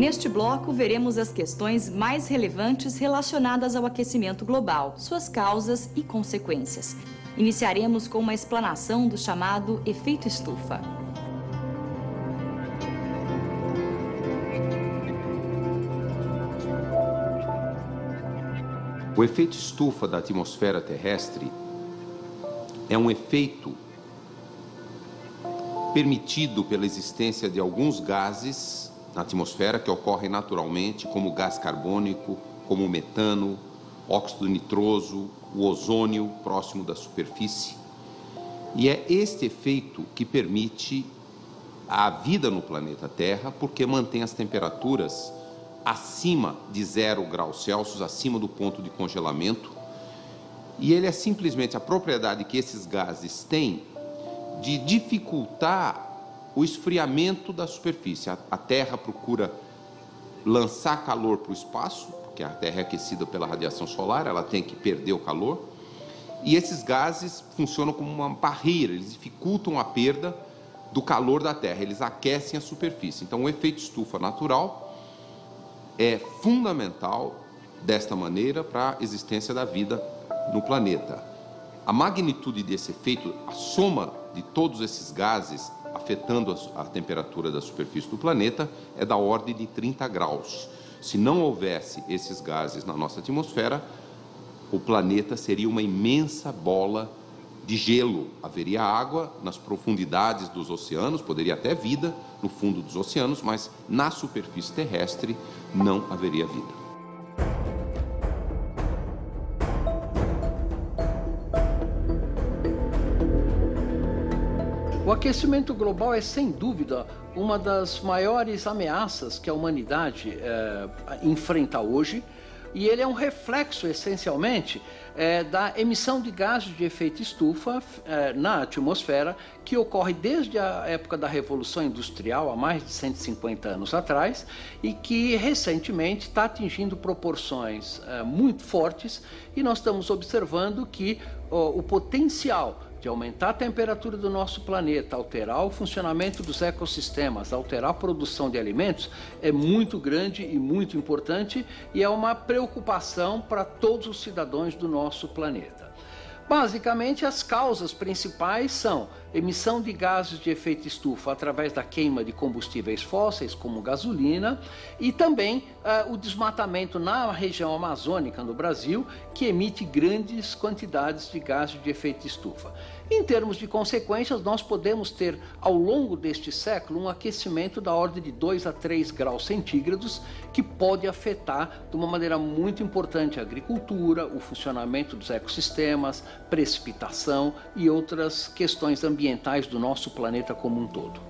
Neste bloco, veremos as questões mais relevantes relacionadas ao aquecimento global, suas causas e consequências. Iniciaremos com uma explanação do chamado efeito estufa. O efeito estufa da atmosfera terrestre é um efeito permitido pela existência de alguns gases na atmosfera que ocorrem naturalmente, como o gás carbônico, como o metano, óxido nitroso, o ozônio próximo da superfície. E é este efeito que permite a vida no planeta Terra, porque mantém as temperaturas acima de 0 graus Celsius, acima do ponto de congelamento. E ele é simplesmente a propriedade que esses gases têm de dificultar o esfriamento da superfície. A Terra procura lançar calor para o espaço, porque a Terra é aquecida pela radiação solar, ela tem que perder o calor, e esses gases funcionam como uma barreira, eles dificultam a perda do calor da Terra, eles aquecem a superfície. Então, o efeito estufa natural é fundamental, desta maneira, para a existência da vida no planeta. A magnitude desse efeito, a soma de todos esses gases afetando a temperatura da superfície do planeta, é da ordem de 30 graus. Se não houvesse esses gases na nossa atmosfera, o planeta seria uma imensa bola de gelo. Haveria água nas profundidades dos oceanos, poderia até vida no fundo dos oceanos, mas na superfície terrestre não haveria vida. O aquecimento global é, sem dúvida, uma das maiores ameaças que a humanidade enfrenta hoje, e ele é um reflexo, essencialmente, da emissão de gases de efeito estufa na atmosfera, que ocorre desde a época da Revolução Industrial, há mais de 150 anos atrás, e que recentemente está atingindo proporções muito fortes, e nós estamos observando que o potencial de aumentar a temperatura do nosso planeta, alterar o funcionamento dos ecossistemas, alterar a produção de alimentos, é muito grande e muito importante, e é uma preocupação para todos os cidadãos do nosso planeta. Basicamente, as causas principais são emissão de gases de efeito estufa através da queima de combustíveis fósseis, como gasolina, e também o desmatamento na região amazônica, no Brasil, que emite grandes quantidades de gases de efeito estufa. Em termos de consequências, nós podemos ter, ao longo deste século, um aquecimento da ordem de 2 a 3 graus centígrados, que pode afetar de uma maneira muito importante a agricultura, o funcionamento dos ecossistemas, precipitação e outras questões ambientais do nosso planeta como um todo.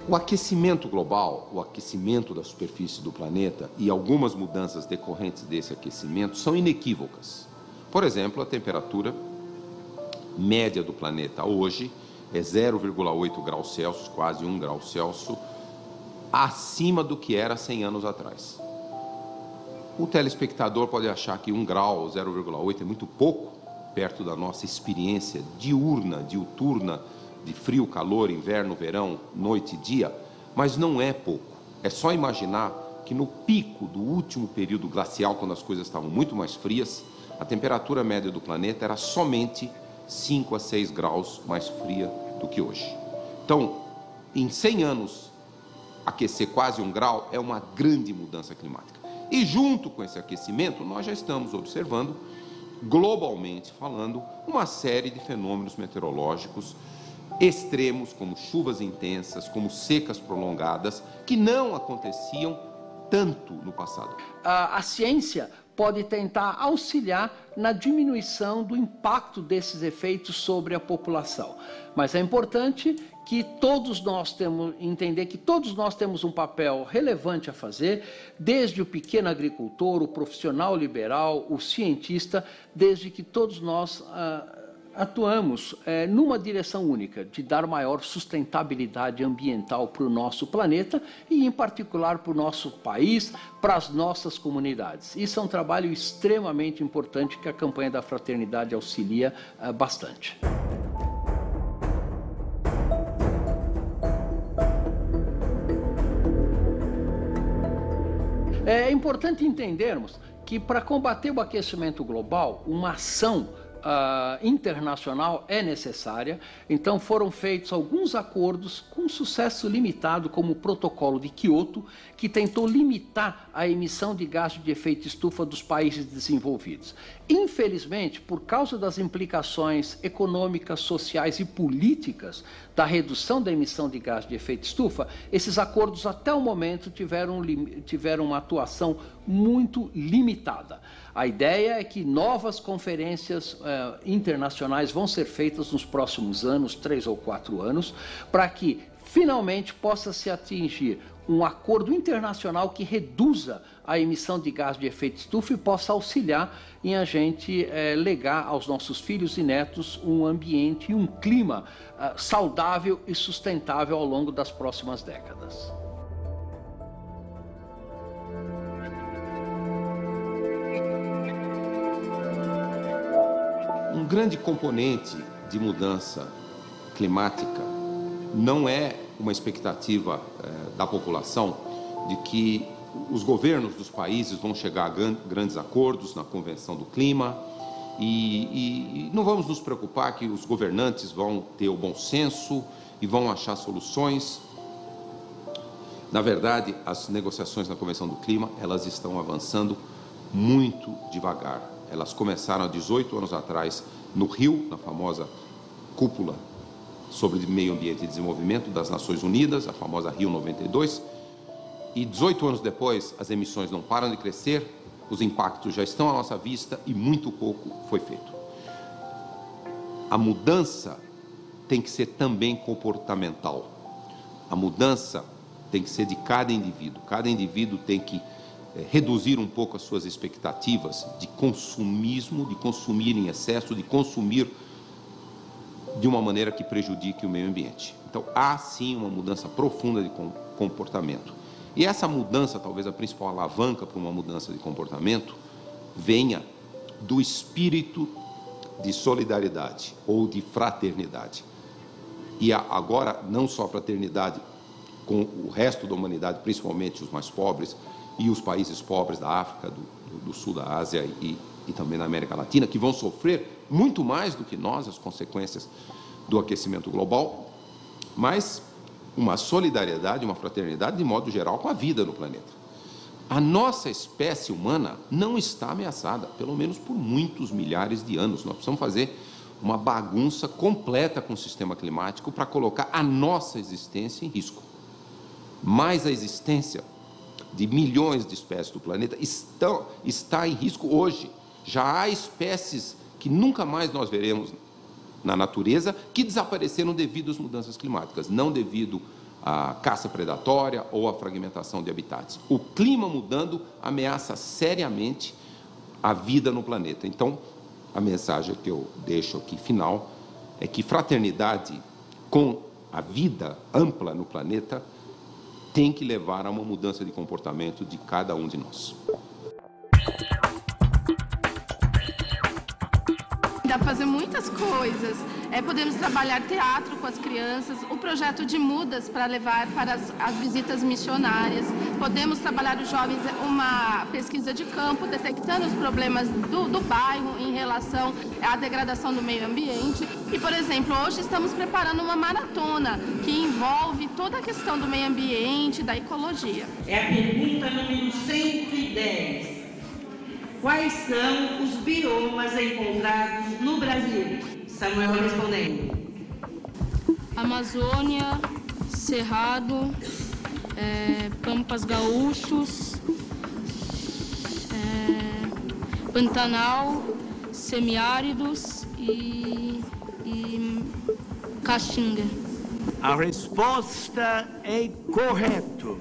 O aquecimento global, o aquecimento da superfície do planeta e algumas mudanças decorrentes desse aquecimento são inequívocas. Por exemplo, a temperatura média do planeta hoje é 0,8 graus Celsius, quase 1 grau Celsius, acima do que era 100 anos atrás. O telespectador pode achar que 1 grau, 0,8 é muito pouco, perto da nossa experiência diuturna, de frio, calor, inverno, verão, noite e dia, mas não é pouco. É só imaginar que no pico do último período glacial, quando as coisas estavam muito mais frias, a temperatura média do planeta era somente 5 a 6 graus mais fria do que hoje. Então, em 100 anos, aquecer quase 1 grau é uma grande mudança climática. E junto com esse aquecimento, nós já estamos observando, globalmente falando, uma série de fenômenos meteorológicos extremos, como chuvas intensas, como secas prolongadas, que não aconteciam tanto no passado. A ciência pode tentar auxiliar na diminuição do impacto desses efeitos sobre a população. Mas é importante que todos nós entender que todos nós temos um papel relevante a fazer, desde o pequeno agricultor, o profissional liberal, o cientista, desde que todos nós atuamos numa direção única, de dar maior sustentabilidade ambiental para o nosso planeta e, em particular, para o nosso país, para as nossas comunidades. Isso é um trabalho extremamente importante que a campanha da Fraternidade auxilia bastante. importante entendermos que para combater o aquecimento global, uma ação internacional é necessária. Então foram feitos alguns acordos com sucesso limitado, como o Protocolo de Quioto, que tentou limitar a emissão de gás de efeito estufa dos países desenvolvidos. Infelizmente, por causa das implicações econômicas, sociais e políticas da redução da emissão de gás de efeito estufa, esses acordos até o momento tiveram uma atuação muito limitada. A ideia é que novas conferências internacionais vão ser feitas nos próximos anos, 3 ou 4 anos, para que finalmente possa se atingir um acordo internacional que reduza a emissão de gás de efeito estufa e possa auxiliar em a gente legar aos nossos filhos e netos um ambiente e um clima saudável e sustentável ao longo das próximas décadas. Um grande componente de mudança climática não é uma expectativa da população de que os governos dos países vão chegar a grandes acordos na Convenção do Clima e não vamos nos preocupar que os governantes vão ter o bom senso e vão achar soluções. Na verdade, as negociações na Convenção do Clima, elas estão avançando muito devagar. Elas começaram há 18 anos atrás no Rio, na famosa cúpula sobre meio ambiente e desenvolvimento das Nações Unidas, a famosa Rio 92, e 18 anos depois as emissões não param de crescer, os impactos já estão à nossa vista e muito pouco foi feito. A mudança tem que ser também comportamental. A mudança tem que ser de cada indivíduo tem que reduzir um pouco as suas expectativas de consumismo, de consumir em excesso, de consumir de uma maneira que prejudique o meio ambiente. Então, há sim uma mudança profunda de comportamento. E essa mudança, talvez a principal alavanca para uma mudança de comportamento, venha do espírito de solidariedade ou de fraternidade. E agora, não só fraternidade com o resto da humanidade, principalmente os mais pobres, e os países pobres da África, do sul da Ásia e também da América Latina, que vão sofrer muito mais do que nós as consequências do aquecimento global, mas uma solidariedade, uma fraternidade de modo geral com a vida no planeta. A nossa espécie humana não está ameaçada, pelo menos por muitos milhares de anos. Nós precisamos fazer uma bagunça completa com o sistema climático para colocar a nossa existência em risco. Mas a existência de milhões de espécies do planeta está em risco hoje. Já há espécies que nunca mais nós veremos na natureza que desapareceram devido às mudanças climáticas, não devido à caça predatória ou à fragmentação de habitats. O clima mudando ameaça seriamente a vida no planeta. Então, a mensagem que eu deixo aqui final é que fraternidade com a vida ampla no planeta tem que levar a uma mudança de comportamento de cada um de nós. Dá para fazer muitas coisas. Podemos trabalhar teatro com as crianças, o projeto de mudas para levar para as visitas missionárias. Podemos trabalhar os jovens uma pesquisa de campo, detectando os problemas do bairro em relação à degradação do meio ambiente. E, por exemplo, hoje estamos preparando uma maratona que envolve toda a questão do meio ambiente, da ecologia. É a pergunta número 110. Quais são os biomas encontrados no Brasil? Samuel respondendo. Amazônia, Cerrado, Pampas Gaúchos, Pantanal, semiáridos e Caatinga. A resposta é correta.